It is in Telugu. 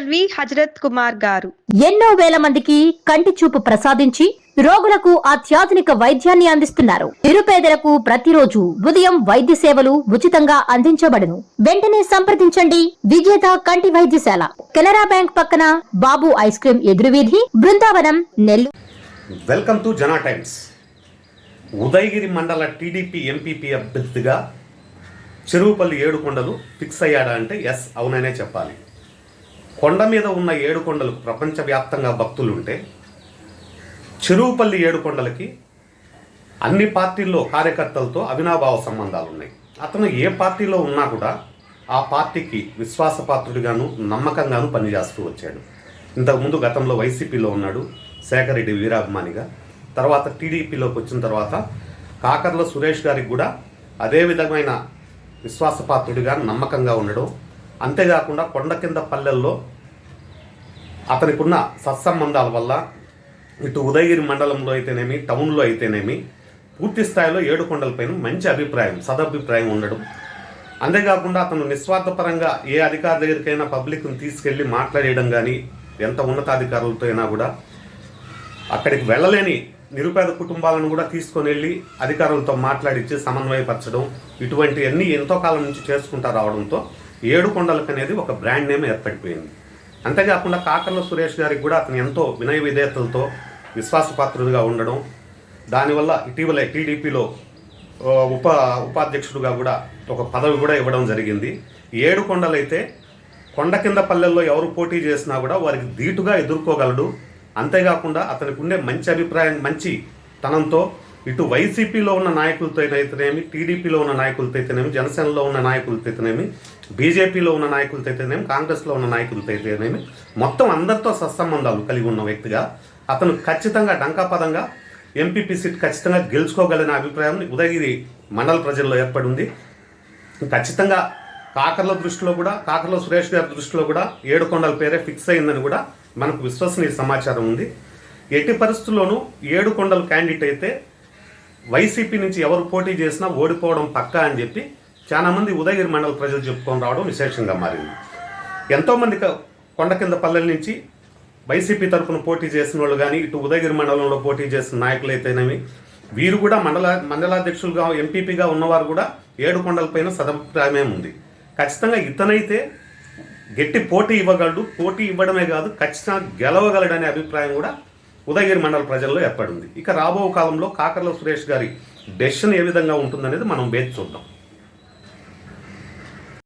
ఎల్వి హజరత్ కుమార్ గారు ఎన్నో వేల మందికి కంటి చూపు ప్రసాదించి రోగులకు అత్యాధునిక వైద్యాన్ని అందిస్తున్నారు. నిరుపేదలకు ప్రతిరోజు ఉదయం వైద్య సేవలు ఉచితంగా అందించబడును. వెంటనే సంప్రదించండి. విజేత కంటి వైద్యశాల, కెనరా బ్యాంక్ పక్కన, బాబు ఐస్ క్రీమ్ ఎదురువీధి, Brindavanam, Nellore. Welcome to Jana times. Udayagiri మండల టీడీపీ ఎంపీపీ అభ్యర్థిగా చెరువుపల్లి ఏడుకొండలు ఫిక్స్ అయ్యాడా అంటే ఎస్, అవుననే చెప్పాలి. కొండ మీద ఉన్న ఏడుకొండలు ప్రపంచవ్యాప్తంగా భక్తులుంటే చెరువుపల్లి ఏడుకొండలకి అన్ని పార్టీల్లో కార్యకర్తలతో అవినాభావ సంబంధాలు ఉన్నాయి. అతను ఏ పార్టీలో ఉన్నా కూడా ఆ పార్టీకి విశ్వాసపాత్రుడిగాను నమ్మకంగాను పనిచేస్తూ వచ్చాడు. ఇంతకుముందు గతంలో వైసీపీలో ఉన్నాడు, శేఖర్ రెడ్డి వీరాభిమానిగా. తర్వాత టీడీపీలోకి వచ్చిన తర్వాత కాకర్ల సురేష్ గారికి కూడా అదే విధమైన విశ్వాసపాత్రుడిగా నమ్మకంగా ఉండడం. అంతేకాకుండా కొండ కింద పల్లెల్లో అతనికి ఉన్న సత్సంబంధాల వల్ల ఇటు ఉదయగిరి మండలంలో అయితేనేమి, టౌన్లో అయితేనేమి పూర్తి స్థాయిలో ఏడుకొండలపైన మంచి అభిప్రాయం, సదభిప్రాయం ఉండడం. అంతేకాకుండా అతను నిస్వార్థపరంగా ఏ అధికారి దగ్గరికైనా పబ్లిక్ని తీసుకెళ్ళి మాట్లాడేయడం కానీ, ఎంత ఉన్నతాధికారులతో అయినా కూడా అక్కడికి వెళ్ళలేని నిరుపేద కుటుంబాలను కూడా తీసుకొని వెళ్ళి అధికారులతో మాట్లాడించి సమన్వయపరచడం, ఇటువంటివన్నీ ఎంతో కాలం నుంచి చేసుకుంటూ రావడంతో ఏడుకొండలకు అనేది ఒక బ్రాండ్ నేమ్ ఏర్పడిపోయింది. అంతేకాకుండా కాకర్ల సురేష్ గారికి కూడా అతను ఎంతో వినయ విధేయతలతో విశ్వాసపాత్రుడిగా ఉండడం, దానివల్ల ఇటీవల టీడీపీలో ఉపాధ్యక్షుడిగా కూడా ఒక పదవి కూడా ఇవ్వడం జరిగింది. ఏడుకొండలైతే కొండ కింద పల్లెల్లో ఎవరు పోటీ చేసినా కూడా వారికి ధీటుగా ఎదుర్కోగలడు. అంతేకాకుండా అతనికి ఉండే మంచి అభిప్రాయం, మంచి తనంతో ఇటు వైసీపీలో ఉన్న నాయకులతో అయితేనేమి, టీడీపీలో ఉన్న నాయకులతో అయితేనేమి, జనసేనలో ఉన్న నాయకులతో అయితేనేమి, బీజేపీలో ఉన్న నాయకులతో అయితేనేమి, కాంగ్రెస్లో ఉన్న నాయకులతో అయితేనేమి, మొత్తం అందరితో సత్సంబంధాలు కలిగి ఉన్న వ్యక్తిగా అతను ఖచ్చితంగా డంకాపదంగా ఎంపీపీ సీట్ ఖచ్చితంగా గెలుచుకోగలనే అభిప్రాయం ఉదయగిరి మండల ప్రజల్లో ఏర్పడింది. ఖచ్చితంగా కాకర్ల దృష్టిలో కూడా, కాకర్ల సురేష్ గారి దృష్టిలో కూడా ఏడుకొండల పేరే ఫిక్స్ అయిందని కూడా మనకు విశ్వసనీయ సమాచారం ఉంది. ఎట్టి పరిస్థితుల్లోనూ ఏడుకొండల క్యాండిడేట్ అయితే వైసీపీ నుంచి ఎవరు పోటీ చేసినా ఓడిపోవడం పక్కా అని చెప్పి చాలామంది ఉదయగిరి మండల ప్రజలు చెప్పుకొని రావడం విశేషంగా మారింది. ఎంతోమంది కొండ కింద పల్లెల నుంచి వైసీపీ తరఫున పోటీ చేసిన వాళ్ళు కానీ, ఇటు ఉదయగిరి మండలంలో పోటీ చేసిన నాయకులు అయితేనేమి, వీరు కూడా మండలాధ్యక్షులుగా, ఎంపీపీగా ఉన్నవారు కూడా ఏడుకొండలపైన సదభిప్రాయమే ఉంది. ఖచ్చితంగా ఇతనైతే గట్టి పోటీ ఇవ్వగలడు, పోటీ ఇవ్వడమే కాదు ఖచ్చితంగా గెలవగలడనే అభిప్రాయం కూడా ఉదయగిరి మండల ప్రజల్లో ఏర్పడింది. ఇక రాబో కాలంలో కాకర్ల సురేష్ గారి డెసిషన్ ఏ విధంగా ఉంటుందనేది మనం వేచి చూద్దాం.